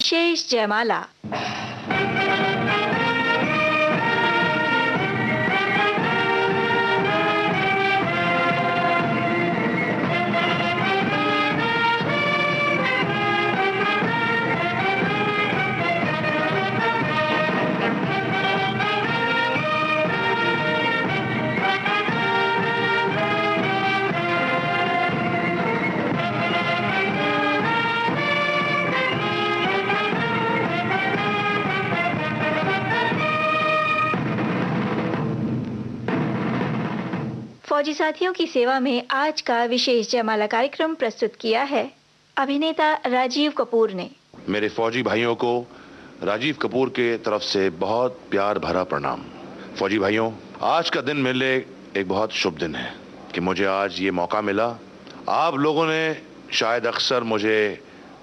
विशेष जयमाला। फौजी साथियों की सेवा में आज का विशेष जयमाला कार्यक्रम प्रस्तुत किया है अभिनेता राजीव कपूर ने। मेरे फौजी भाइयों को राजीव कपूर के तरफ से बहुत प्यार भरा प्रणाम। फौजी भाइयों, आज का दिन मेरे लिए एक बहुत शुभ दिन है कि मुझे आज ये मौका मिला। आप लोगों ने शायद अक्सर मुझे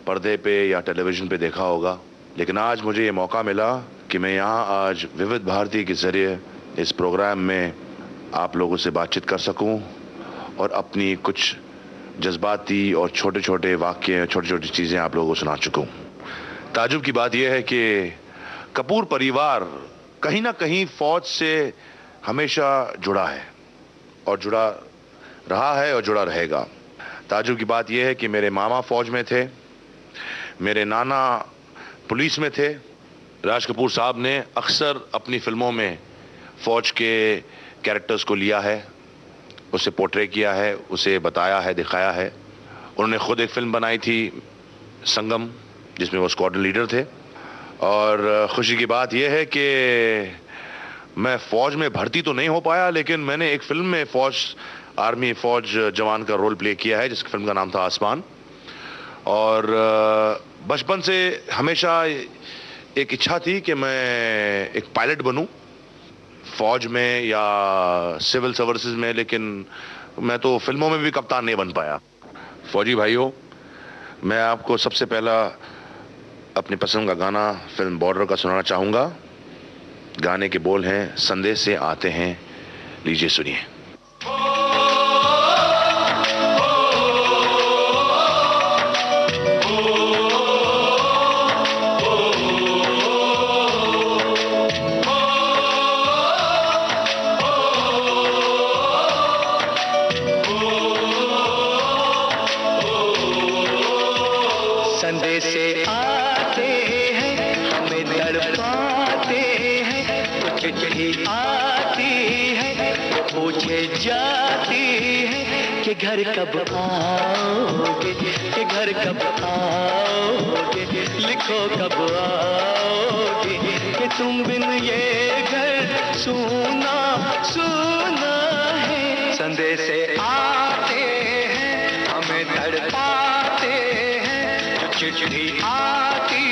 पर्दे पे या टेलीविज़न पे देखा होगा, लेकिन आज मुझे ये मौका मिला कि मैं यहाँ आज विविध भारती के ज़रिए इस प्रोग्राम में आप लोगों से बातचीत कर सकूं और अपनी कुछ जज्बाती और छोटे छोटे वाक्य, छोटी छोटी चीज़ें आप लोगों को सुना चुका हूं। ताजुब की बात यह है कि कपूर परिवार कहीं ना कहीं फ़ौज से हमेशा जुड़ा है और जुड़ा रहा है और जुड़ा रहेगा। ताजुब की बात यह है कि मेरे मामा फ़ौज में थे, मेरे नाना पुलिस में थे। राज कपूर साहब ने अक्सर अपनी फिल्मों में फ़ौज के कैरेक्टर्स को लिया है, उसे पोर्ट्रे किया है, उसे बताया है, दिखाया है। उन्होंने खुद एक फिल्म बनाई थी संगम, जिसमें वो स्क्वाड्रन लीडर थे। और खुशी की बात यह है कि मैं फ़ौज में भर्ती तो नहीं हो पाया, लेकिन मैंने एक फिल्म में आर्मी फ़ौज जवान का रोल प्ले किया है, जिसकी फिल्म का नाम था आसमान। और बचपन से हमेशा एक इच्छा थी कि मैं एक पायलट बनूं फ़ौज में या सिविल सर्विसेज में, लेकिन मैं तो फिल्मों में भी कप्तान नहीं बन पाया। फौजी भाइयों, मैं आपको सबसे पहला अपनी पसंद का गाना फिल्म बॉर्डर का सुनाना चाहूँगा। गाने के बोल हैं संदेश से आते हैं, लीजिए सुनिए। घर कब आओगे, कि घर कब आओगे, लिखो कब आओगे, कि तुम बिन ये घर सुना सुना है। संदेश से आते हैं, हमें तड़पाते हैं, जो चिट्ठी आती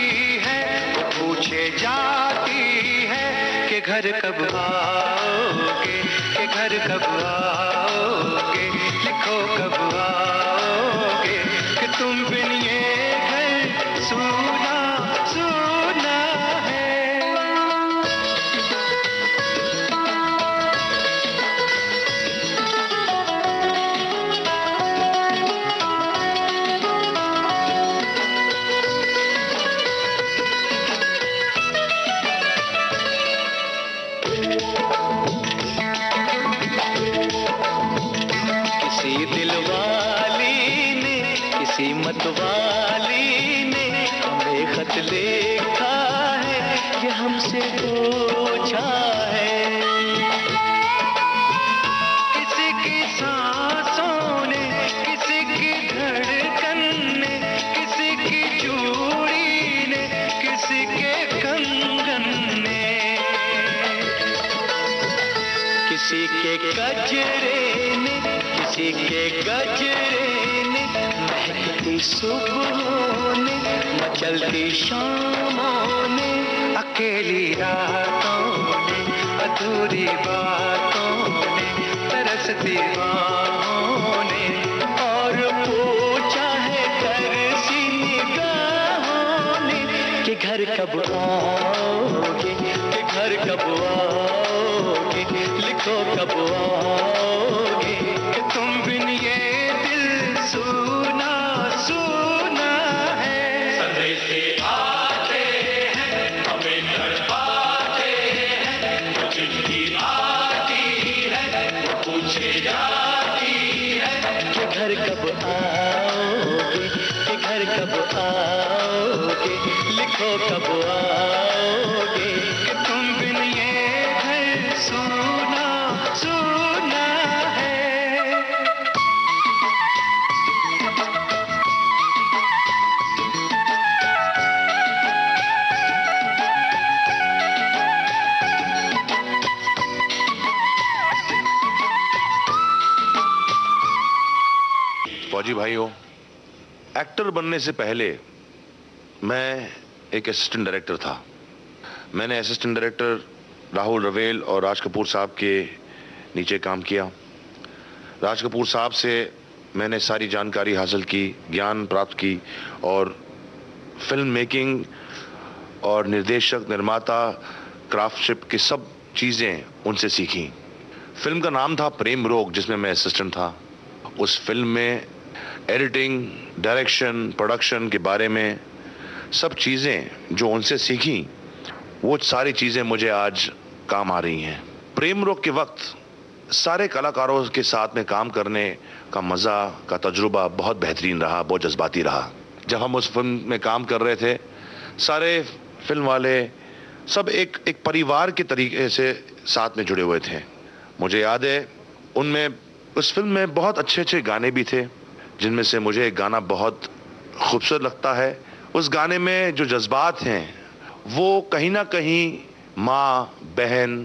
है वो पूछे जाती है कि घर कब आओगे, कि घर कब आओगे, लिखो कब आओगे, कि तुम बिन ये घर सुना सुना है। मतवाली ने हमें खत लिखा है कि हमसे पूछा है। किसी की सांसों ने, किसी की धड़कन ने, किसी की चूड़ी ने, किसी के कंगन ने, किसी के गजरे ने, किसी के गजरे महकती सुबहों ने, मचलती शामों ने, अकेली रातों ने, अधूरी बातों ने, तरसती बाहों ने, और पूछा है तरसी निगाहों ने कि घर कब आओगे, कि घर कब आओगे, लिखो कब आओगे, कि तुम बिन ये दिल सुना सुना है। संदेश से आते आओगे, लिखो कब आओगे कि तुम बिन ये घर सूना सूना है। फौजी भाइयों, एक्टर बनने से पहले मैं एक असिस्टेंट डायरेक्टर था। मैंने असिस्टेंट डायरेक्टर राहुल रवेल और राज कपूर साहब के नीचे काम किया। राज कपूर साहब से मैंने सारी जानकारी हासिल की, ज्ञान प्राप्त की और फिल्म मेकिंग और निर्देशक, निर्माता, क्राफ्टशिप की सब चीज़ें उनसे सीखी। फिल्म का नाम था प्रेम रोग, जिसमें मैं असिस्टेंट था। उस फिल्म में एडिटिंग, डायरेक्शन, प्रोडक्शन के बारे में सब चीज़ें जो उनसे सीखी, वो सारी चीज़ें मुझे आज काम आ रही हैं। प्रेम रोग के वक्त सारे कलाकारों के साथ में काम करने का मज़ा का तजुर्बा बहुत बेहतरीन रहा, बहुत जज्बाती रहा। जब हम उस फिल्म में काम कर रहे थे, सारे फिल्म वाले सब एक परिवार के तरीके से साथ में जुड़े हुए थे। मुझे याद है उनमें, उस फिल्म में बहुत अच्छे अच्छे गाने भी थे, जिनमें से मुझे एक गाना बहुत खूबसूरत लगता है। उस गाने में जो जज्बात हैं वो कहीं ना कहीं माँ, बहन,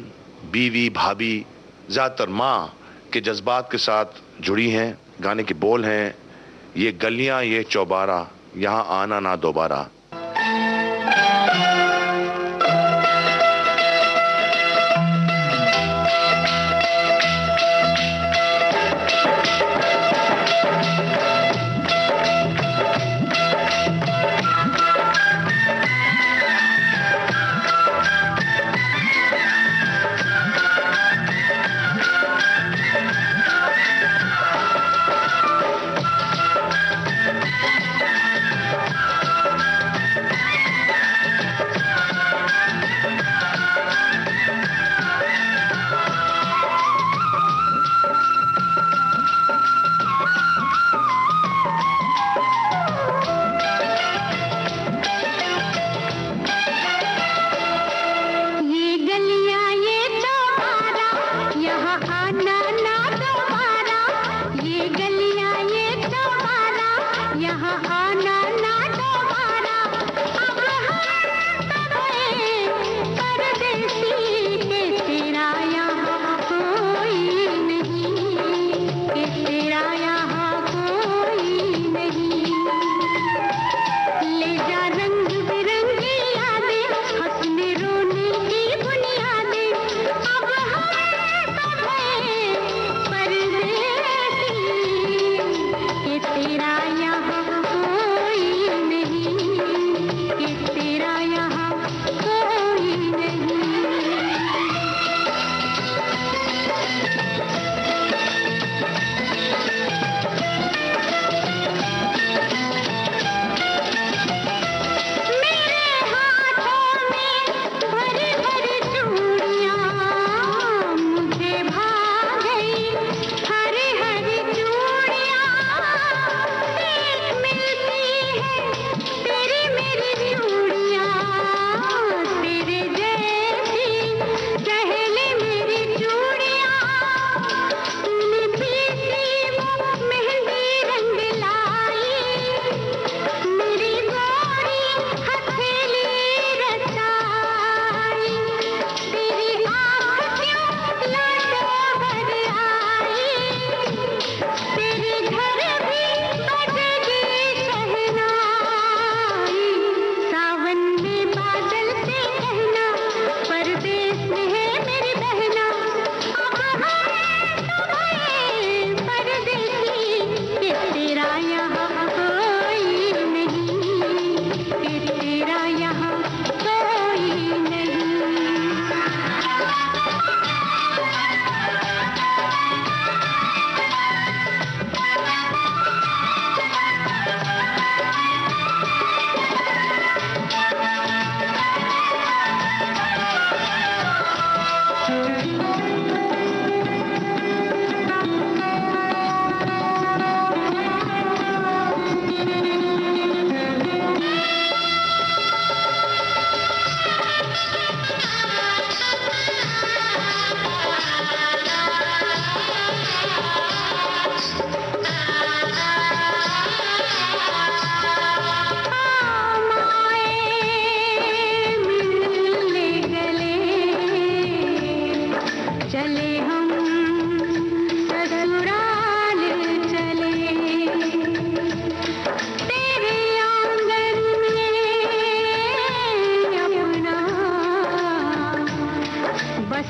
बीवी, भाभी, ज़्यादातर माँ के जज्बात के साथ जुड़ी हैं। गाने के बोल हैं, ये गलियां ये चौबारा, यहाँ आना ना दोबारा।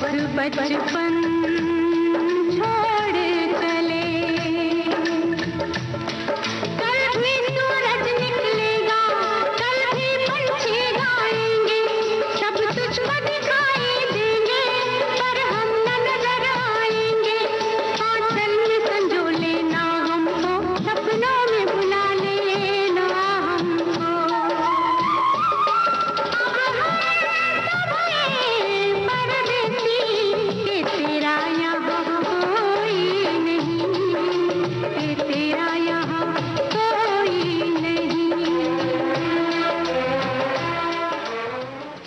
बचपन छोड़ चले, कल भी सूरज निकलेगा, कल भी पंछी गाएंगे, सब तुझको दिखाई देंगे, पर हम न नजर आएंगे। आंचल में संजो लेना हमको, सपनों में बुला लेना हमको।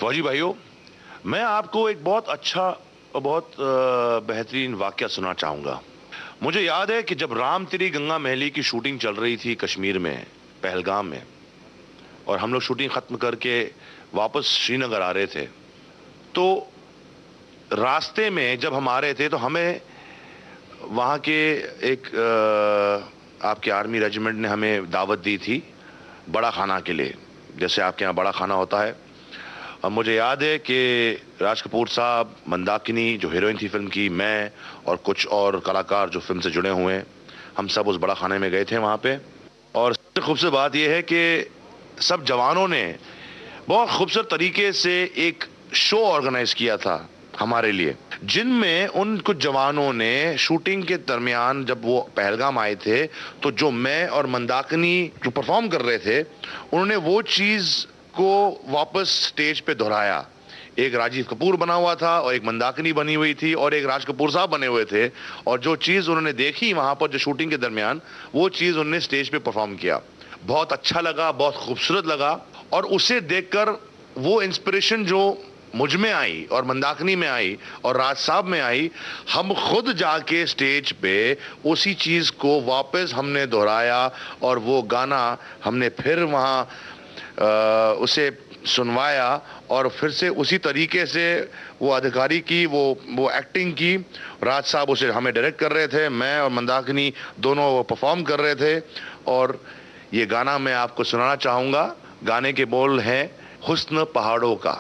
फौजी भाइयों, मैं आपको एक बहुत अच्छा और बहुत बेहतरीन वाकया सुना चाहूंगा। मुझे याद है कि जब राम तेरी गंगा मैली की शूटिंग चल रही थी कश्मीर में, पहलगाम में, और हम लोग शूटिंग खत्म करके वापस श्रीनगर आ रहे थे, तो रास्ते में जब हम आ रहे थे तो हमें वहाँ के एक आपके आर्मी रेजिमेंट ने हमें दावत दी थी बड़ा खाना के लिए, जैसे आपके यहाँ बड़ा खाना होता है। अब मुझे याद है कि राज कपूर साहब, मंदाकिनी जो हीरोइन थी फिल्म की, मैं और कुछ और कलाकार जो फिल्म से जुड़े हुए हैं, हम सब उस बड़ा खाने में गए थे वहाँ पे। और सबसे खूबसूरत बात यह है कि सब जवानों ने बहुत खूबसूरत तरीके से एक शो ऑर्गेनाइज किया था हमारे लिए, जिनमें उन कुछ जवानों ने शूटिंग के दरमियान जब वो पहलगाम आए थे, तो जो मैं और मंदाकिनी जो परफॉर्म कर रहे थे, उन्होंने वो चीज़ को वापस स्टेज पे दोहराया। एक राजीव कपूर बना हुआ था और एक मंदाकिनी बनी हुई थी और एक राज कपूर साहब बने हुए थे, और जो चीज़ उन्होंने देखी वहाँ पर जो शूटिंग के दरमियान, वो चीज़ उन्होंने स्टेज पे परफॉर्म किया। बहुत अच्छा लगा, बहुत खूबसूरत लगा, और उसे देखकर वो इंस्पिरेशन जो मुझ में आई और मंदाकिनी में आई और राज साहब में आई, हम खुद जाके स्टेज पे उसी चीज़ को वापस हमने दोहराया और वो गाना हमने फिर वहाँ उसे सुनवाया और फिर से उसी तरीके से वो अधिकारी की वो एक्टिंग की। राज साहब उसे हमें डायरेक्ट कर रहे थे, मैं और मंदाकिनी दोनों परफॉर्म कर रहे थे, और ये गाना मैं आपको सुनाना चाहूँगा। गाने के बोल हैं हुस्न पहाड़ों का।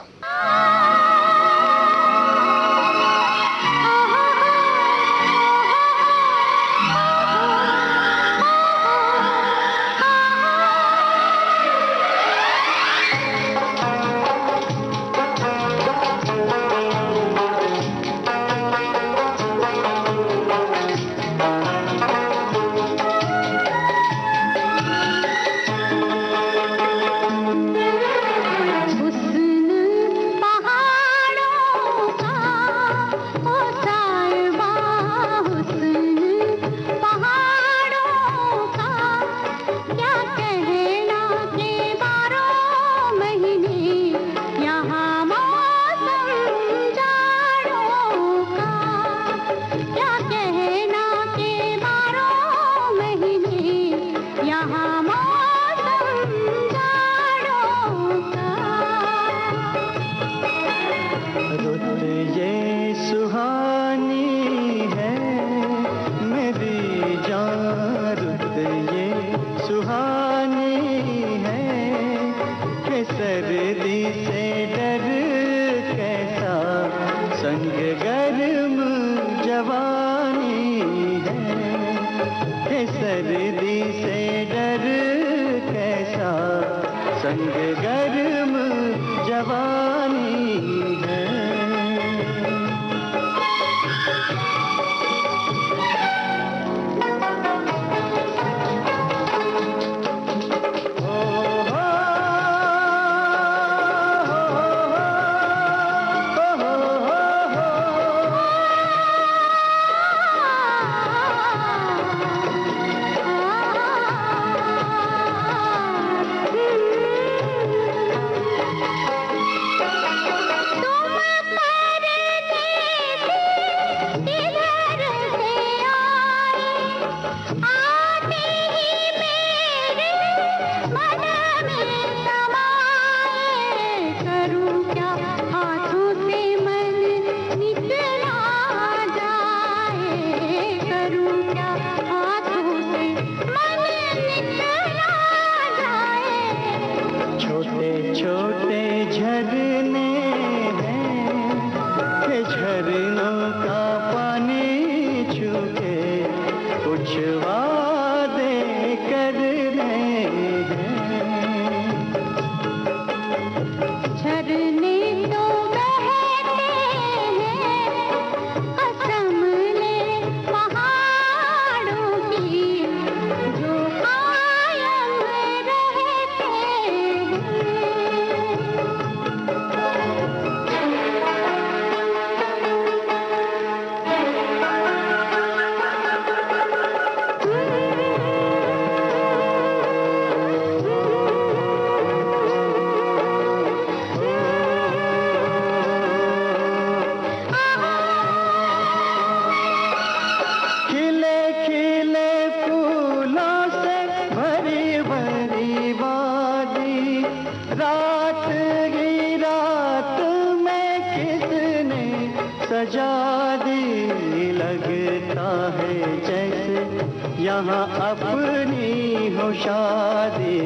सजा दी, लगता है जैसे यहाँ अपनी हो शादी,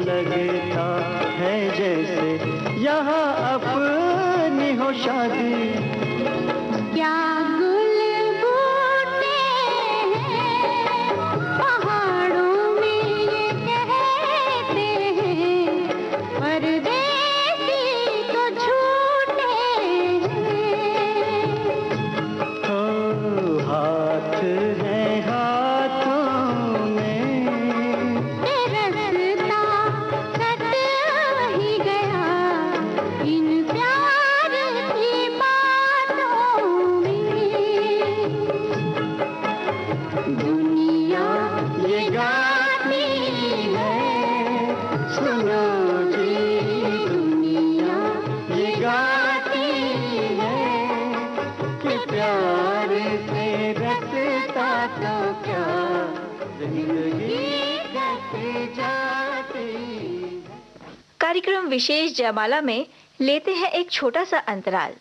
लगता है जैसे यहाँ अपनी हो शादी। क्या गुल बूटे हैं पहाड़ों में ये कहते हैं, परदेसी तो झूठे हैं। ओ हाथ है हाथों में, रसता सट ही गया इन प्यार की बातों में। दुनिया ये गाती है, सुनो जी, दुनिया ये गाती है कि प्यार से रसता तो क्या जिंदगी कट जाती है। कार्यक्रम विशेष जयमाला में लेते हैं एक छोटा सा अंतराल।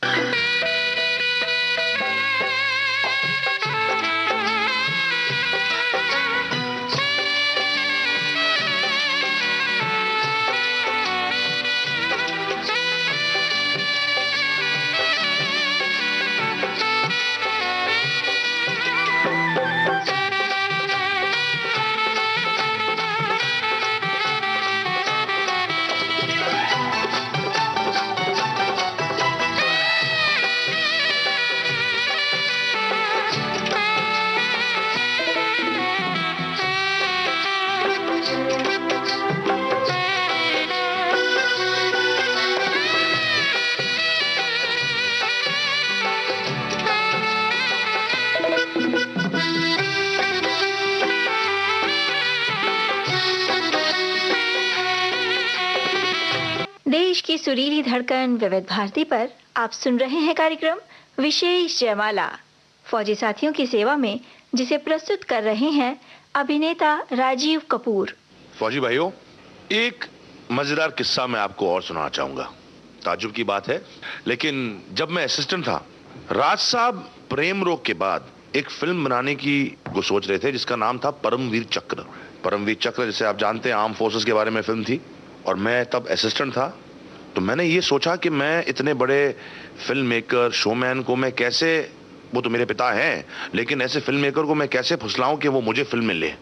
देश की सुरीली धड़कन विविध भारती पर आप सुन रहे हैं कार्यक्रम विशेष जयमाला, फौजी साथियों की सेवा में, जिसे प्रस्तुत कर रहे हैं अभिनेता राजीव कपूर। फौजी भाइयों, एक मजेदार किस्सा मैं आपको और सुनाना चाहूंगा। ताज्जुब की बात है, लेकिन जब मैं असिस्टेंट था, राज साहब प्रेम रोग के बाद एक फिल्म बनाने की वो सोच रहे थे जिसका नाम था परमवीर चक्र। परमवीर चक्र, जैसे आप जानते हैं, आर्म फोर्सेस के बारे में फिल्म थी, और मैं तब असिस्टेंट था। तो मैंने ये सोचा कि मैं इतने बड़े फिल्म मेकर, शोमैन को मैं कैसे, वो तो मेरे पिता हैं, लेकिन ऐसे फिल्म मेकर को मैं कैसे फुसलाऊं कि वो मुझे फिल्म में ले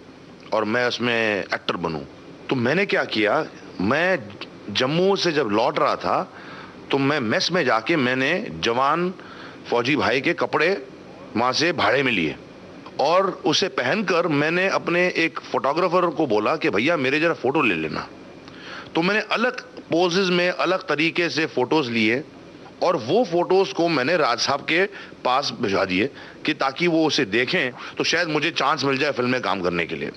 और मैं उसमें एक्टर बनूं। तो मैंने क्या किया, मैं जम्मू से जब लौट रहा था तो मैं मेस में जाके मैंने जवान फौजी भाई के कपड़े वहाँ से भाड़े में लिए और उसे पहनकर मैंने अपने एक फोटोग्राफर को बोला कि भैया मेरे जरा फोटो ले लेना। तो मैंने अलग पोजेस में अलग तरीके से फोटोज लिए और वो फोटोज को मैंने राज साहब के पास भिजवा दिए कि ताकि वो उसे देखें तो शायद मुझे चांस मिल जाए फिल्म में काम करने के लिए।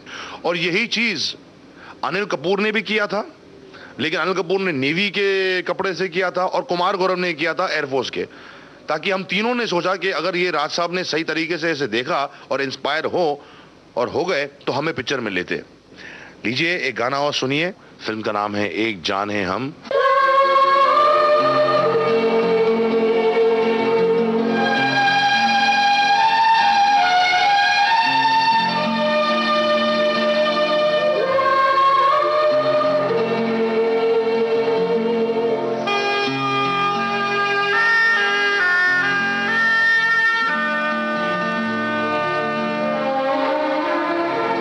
और यही चीज अनिल कपूर ने भी किया था, लेकिन अनिल कपूर ने नेवी के कपड़े से किया था और कुमार गौरव ने किया था एयरफोर्स के, ताकि हम तीनों ने सोचा कि अगर ये राज साहब ने सही तरीके से इसे देखा और इंस्पायर हो गए तो हमें पिक्चर में लेते। लीजिए एक गाना और सुनिए, फिल्म का नाम है एक जान है हम।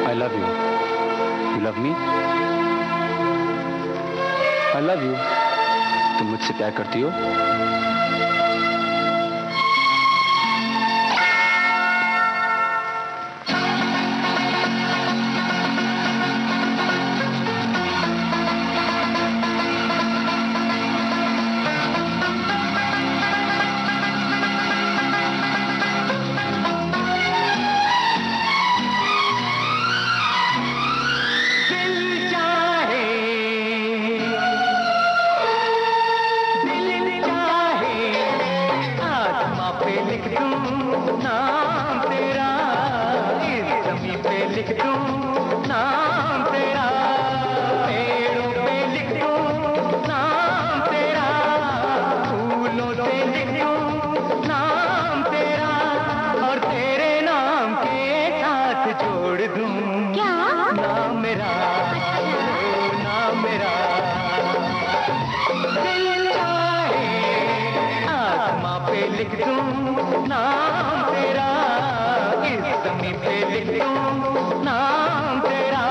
I love you. You love me? I love you. तुम मुझसे प्यार करती हो? दिल चाहे लिख दूं नाम तेरा, इस जमीन पे लिख दूं नाम तेरा।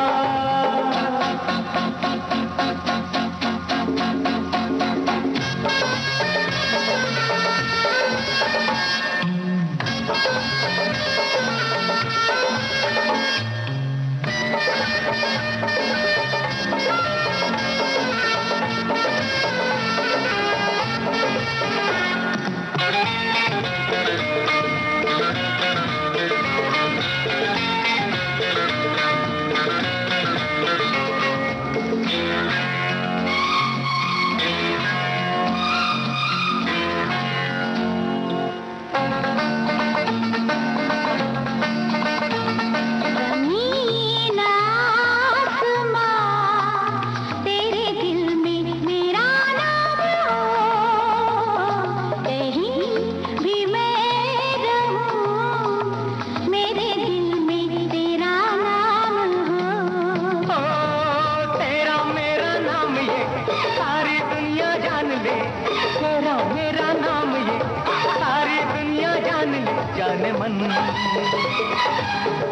जाने मन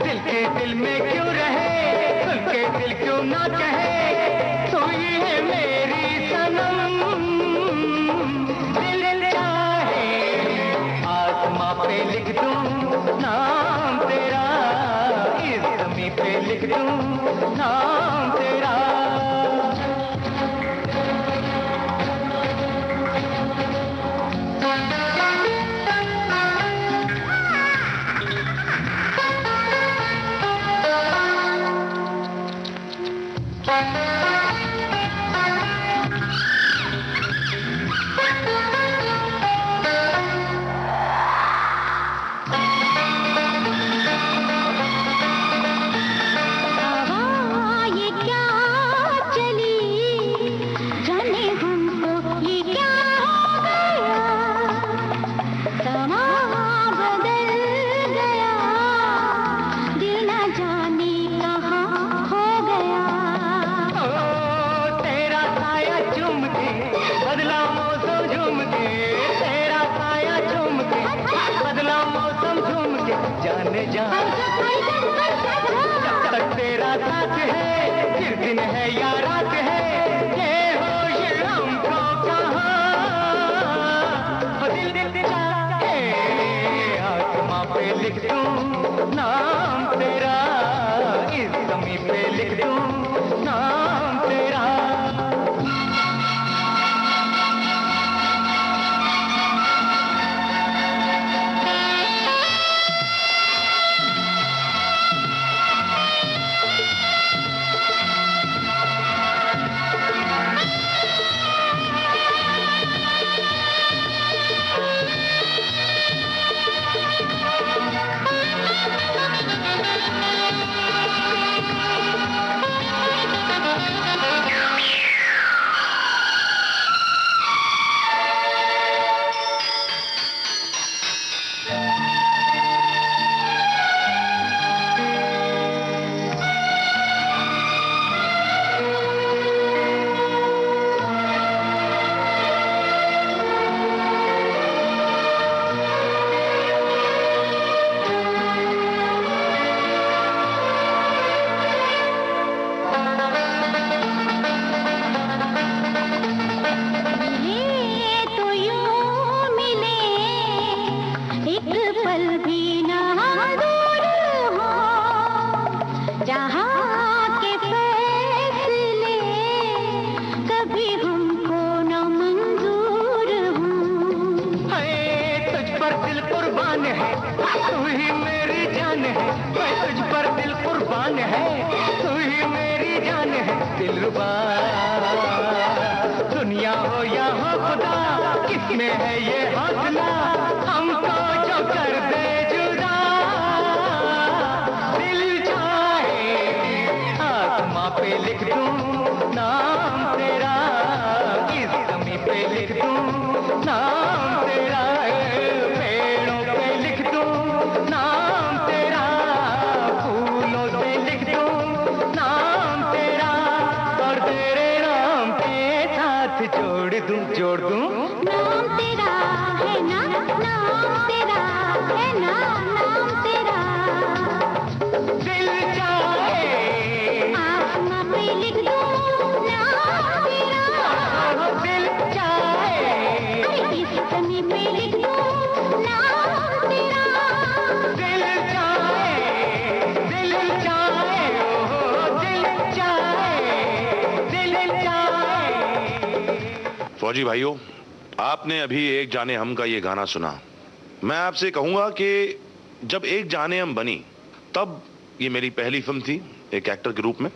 दिल के दिल में क्यों रहे, खुल के दिल क्यों ना कहे, तू ही है मेरी सनम। दिल चाहे आसमां पे लिख दूं नाम तेरा, इस ज़मीं पे लिख दूं नाम तेरा। जाने जा जब तक तेरा साथ है, फिर दिन है या रात है, ये होश हमको कहाँ। दिल दिल चाहे आसमां पे लिख दूं नाम तेरा, इस ज़मीं पे लिख दूं नाम तेरा। तू ही मेरी जान है, मैं तुझ पर दिल कुर्बान है, तू ही मेरी जान है दिलरुबा। दुनिया हो या हो खुदा, किसमें है ये हौसला हमको जो कर दे जुदा। दिल चाहे आसमां पे लिख दूं नाम तेरा, इस ज़मीं पे लिख दूं नाम तेरा, पेड़ों पे लिख दूं नाम तेरा, फूलों से लिख दूं नाम तेरा, और तेरे नाम के साथ जोड़ दूं नाम तेरा है ना नाम। पे लिख दूं नाम तेरा। दिल चाहे, ओ दिल चाहे। फौजी भाइयों, आपने अभी एक जाने हम का ये गाना सुना। मैं आपसे कहूंगा कि जब एक जाने हम बनी, तब ये मेरी पहली फिल्म थी एक एक्टर के रूप में।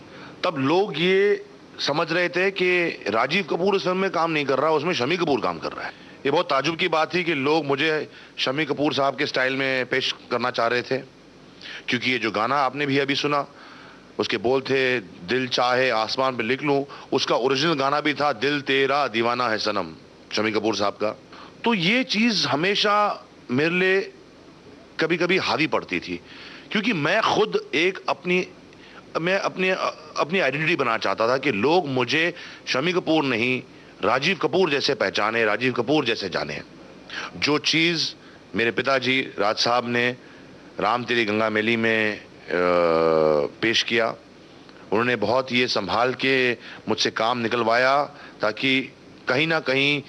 तब लोग ये समझ रहे थे कि राजीव कपूर इस फिल्म में काम नहीं कर रहा, उसमें शम्मी कपूर काम कर रहा है। ये बहुत ताजुब की बात थी कि लोग मुझे शम्मी कपूर साहब के स्टाइल में पेश करना चाह रहे थे, क्योंकि ये जो गाना आपने भी अभी सुना, उसके बोल थे दिल चाहे आसमान पे लिख लूं। उसका ओरिजिनल गाना भी था दिल तेरा दीवाना है सनम, शम्मी कपूर साहब का। तो ये चीज हमेशा मेरे लिए कभी कभी हावी पड़ती थी, क्योंकि मैं खुद एक अपनी आइडेंटिटी बनाना चाहता था कि लोग मुझे शम्मी कपूर नहीं, राजीव कपूर जैसे पहचाने, राजीव कपूर जैसे जाने। जो चीज़ मेरे पिताजी राज साहब ने राम तेरी गंगा मैली में पेश किया, उन्होंने बहुत ये संभाल के मुझसे काम निकलवाया, ताकि कहीं ना कहीं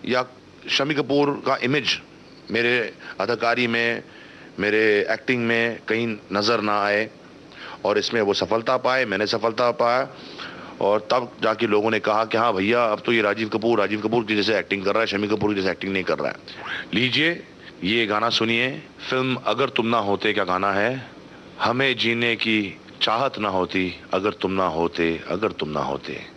या शम्मी कपूर का इमेज मेरे अदाकारी में, मेरे एक्टिंग में कहीं नज़र ना आए। और इसमें वो सफलता पाए, मैंने सफलता पाया। और तब जाके लोगों ने कहा कि हाँ भैया, अब तो ये राजीव कपूर की जैसे एक्टिंग कर रहा है, शम्मी कपूर की जैसे एक्टिंग नहीं कर रहा है। लीजिए ये गाना सुनिए, फिल्म अगर तुम ना होते का गाना है। हमें जीने की चाहत ना होती अगर तुम ना होते, अगर तुम ना होते।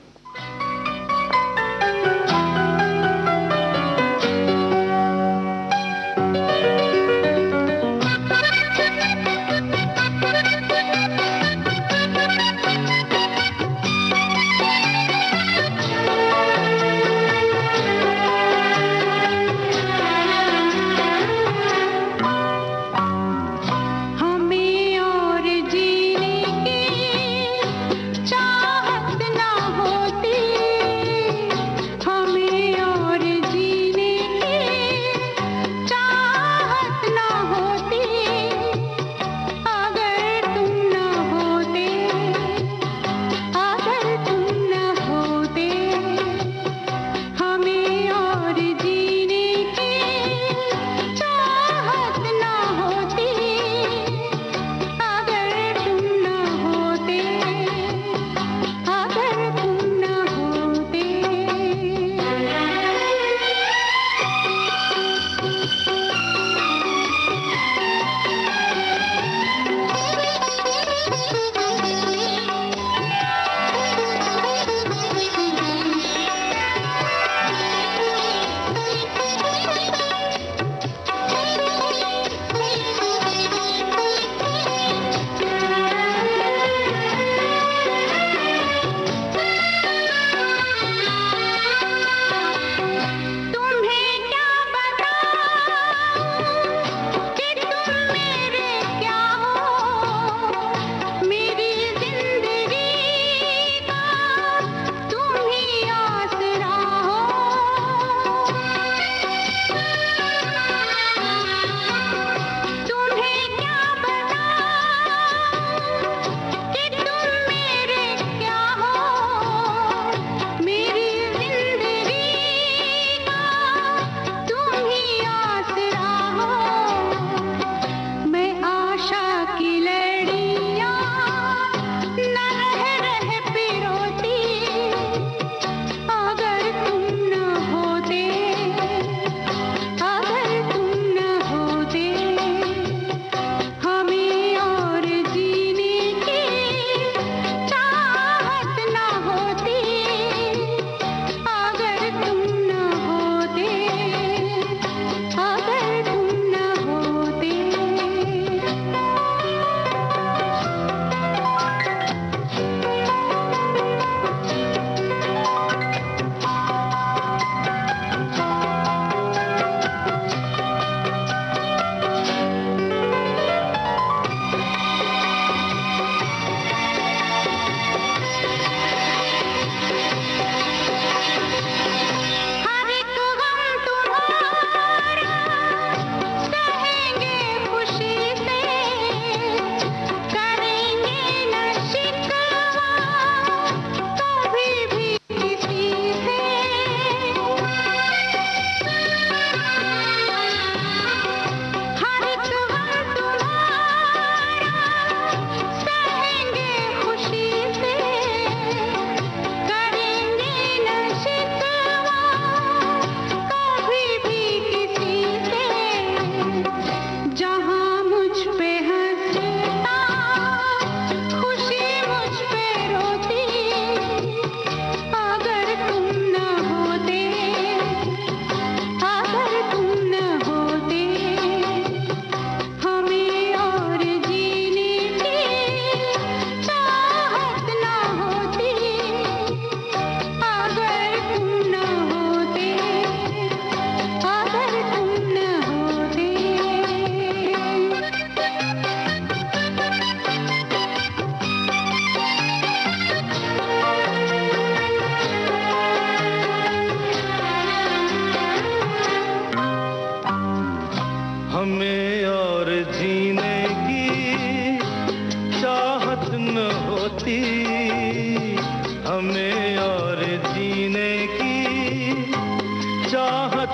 हमें और जीने की चाहत ना हो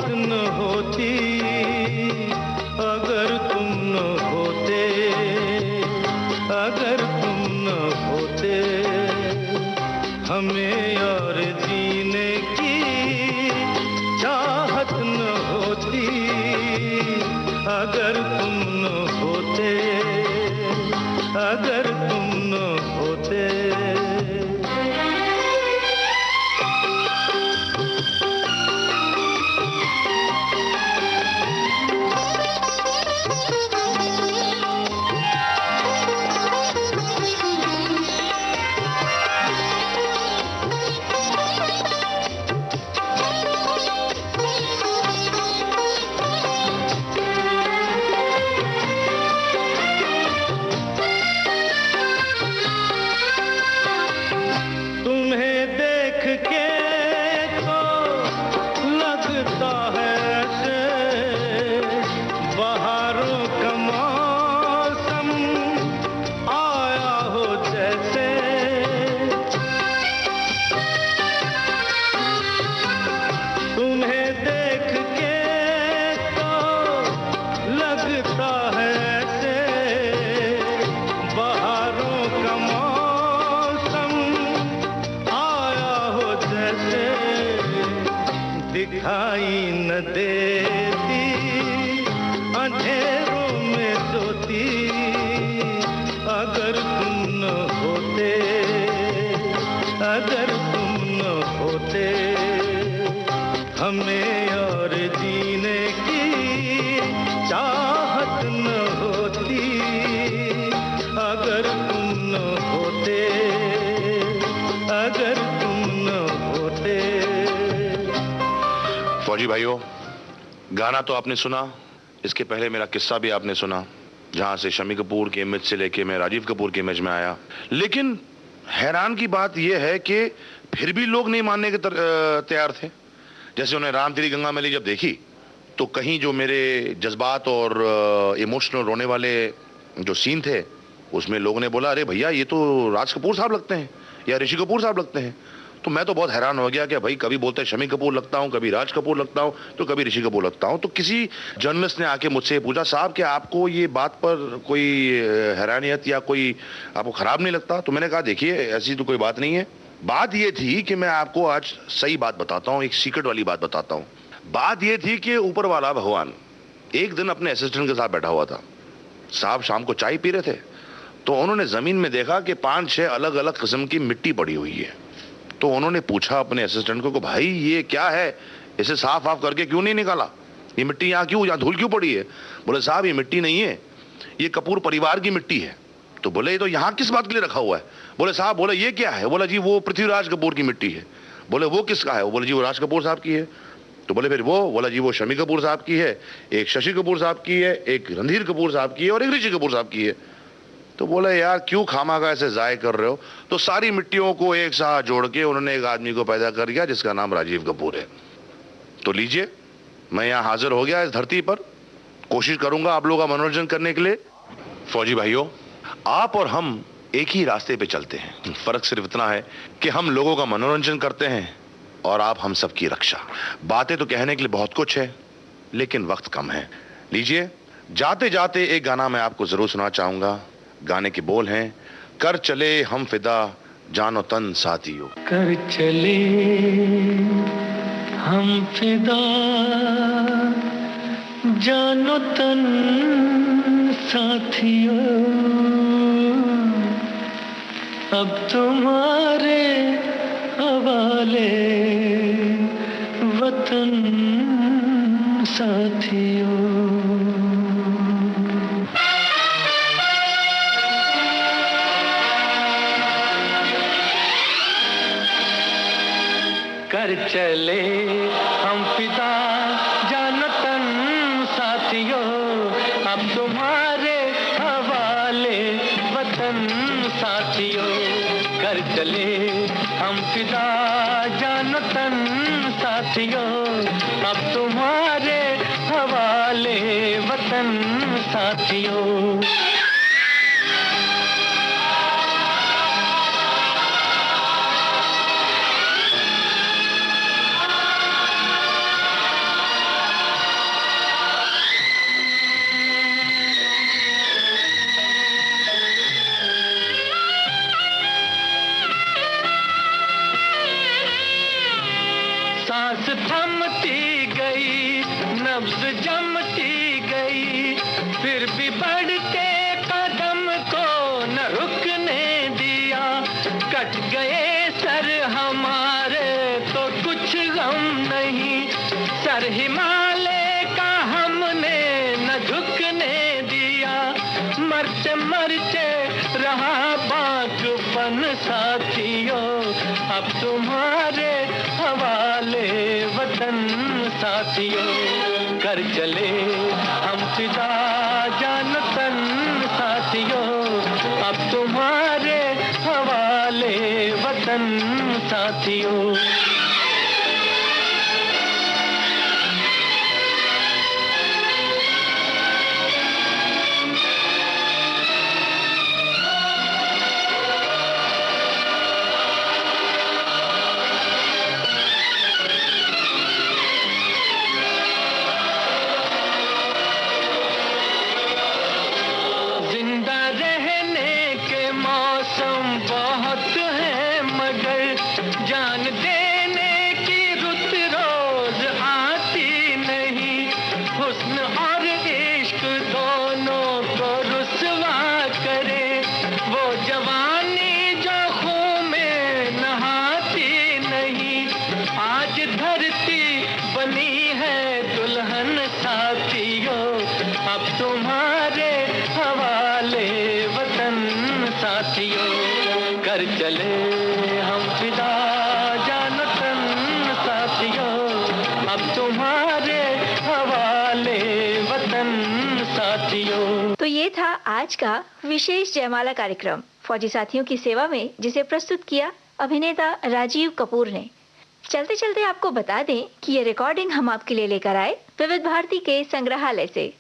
चाहत न होती अगर तुम न होते, अगर तुम न होते, हमें और जीने की चाहत न होती अगर तुम न होते, अगर तुम न होते। दिखाई न देती अंधेरों में सोती अगर तुम न होते, अगर तुम न होते, हमें और जीने की चाहत न होती अगर तुम न होते, अगर तुम न होते। फौजी भाइयों, गाना तो आपने सुना, इसके पहले मेरा किस्सा भी आपने सुना, जहां से शम्मी कपूर की इमेज से लेके मैं राजीव कपूर की इमेज में आया। लेकिन हैरान की बात यह है कि फिर भी लोग नहीं मानने के तैयार थे। जैसे उन्हें राम तेरी गंगा मैली जब देखी तो कहीं जो मेरे जज्बात और इमोशनल रोने वाले जो सीन थे उसमें लोगों ने बोला, अरे भैया ये तो राज कपूर साहब लगते हैं या ऋषि कपूर साहब लगते हैं। तो मैं तो बहुत हैरान हो गया कि भाई कभी बोलते हैं शम्मी कपूर लगता हूं, कभी राज कपूर लगता हूं, तो कभी ऋषि कपूर लगता हूं। तो किसी जर्नलिस्ट ने आके मुझसे पूछा, साहब क्या आपको ये बात पर कोई हैरानियत या कोई आपको खराब नहीं लगता? तो मैंने कहा देखिए ऐसी तो कोई बात नहीं है। बात ये थी कि मैं आपको आज सही बात बताता हूं, एक सीक्रेट वाली बात बताता हूं। बात ये थी कि ऊपर वाला भगवान एक दिन अपने असिस्टेंट के साथ बैठा हुआ था। साहब शाम को चाय पी रहे थे तो उन्होंने जमीन में देखा कि 5-6 अलग अलग किस्म की मिट्टी पड़ी हुई है। तो उन्होंने पूछा अपने असिस्टेंट को, भाई ये क्या है, इसे साफ साफ करके क्यों नहीं निकाला, ये मिट्टी यहाँ क्यों, यहाँ धूल क्यों पड़ी है? बोले साहब ये मिट्टी नहीं है, ये कपूर परिवार की मिट्टी है। तो बोले ये तो यहाँ किस बात के लिए रखा हुआ है? बोले साहब, बोले ये क्या है? बोला जी वो पृथ्वीराज कपूर की मिट्टी है। बोले वो किसका है? बोले जी वो राज कपूर साहब की है। तो बोले फिर वो? बोला जी वो शम्मी कपूर साहब की है, एक शशि कपूर साहब की है, एक रणधीर कपूर साहब की है और एक ऋषि कपूर साहब की है। तो बोले यार क्यों खामाखा ऐसे जाय कर रहे हो? तो सारी मिट्टियों को एक साथ जोड़ के उन्होंने एक आदमी को पैदा कर दिया जिसका नाम राजीव कपूर है। तो लीजिए मैं यहाँ हाजिर हो गया इस धरती पर, कोशिश करूंगा आप लोगों का मनोरंजन करने के लिए। फौजी भाइयों, आप और हम एक ही रास्ते पे चलते हैं, फर्क सिर्फ इतना है कि हम लोगों का मनोरंजन करते हैं और आप हम सबकी रक्षा। बातें तो कहने के लिए बहुत कुछ है लेकिन वक्त कम है। लीजिए जाते जाते एक गाना मैं आपको जरूर सुना चाहूंगा। गाने के बोल हैं, कर चले हम फिदा जानो तन साथियों। कर चले हम फिदा जानो तन साथियों, अब तुम्हारे हवाले वतन साथियों। कर चले हम फिदा जानो तन साथियों, अब तुम्हारे हवाले वतन साथियों। कर चले हम फिदा जानो तन साथियों, अब तुम्हारे हवाले वतन साथियों। नब्ज जमती गई, फिर भी बढ़ते कदम को न रुकने दिया। कट गए सर हमारे तो कुछ गम नहीं, सर हिमालय का हमने न झुकने दिया। मरते मरते रहा बागपन साथियों, अब तुम्हारे हवाले वतन साथियों। कर चले हम फिदा जान तन साथियों, अब तुम्हारे हवाले वतन साथियों। जान देने की रुत रोज आती नहीं, हुस्न और इश्क दोनों को रुसवा करे। वो जवानी जो खून में नहाती नहीं, आज धरती बनी है दुल्हन साथियों, अब तुम्हारे हवाले वतन साथियों। कर चले हम फिदा जान तन साथियों, अब तुम्हारे हवाले वतन साथियों। तो ये था आज का विशेष जयमाला कार्यक्रम फौजी साथियों की सेवा में, जिसे प्रस्तुत किया अभिनेता राजीव कपूर ने। चलते चलते आपको बता दें कि ये रिकॉर्डिंग हम आपके लिए लेकर आए विविध भारती के संग्रहालय से।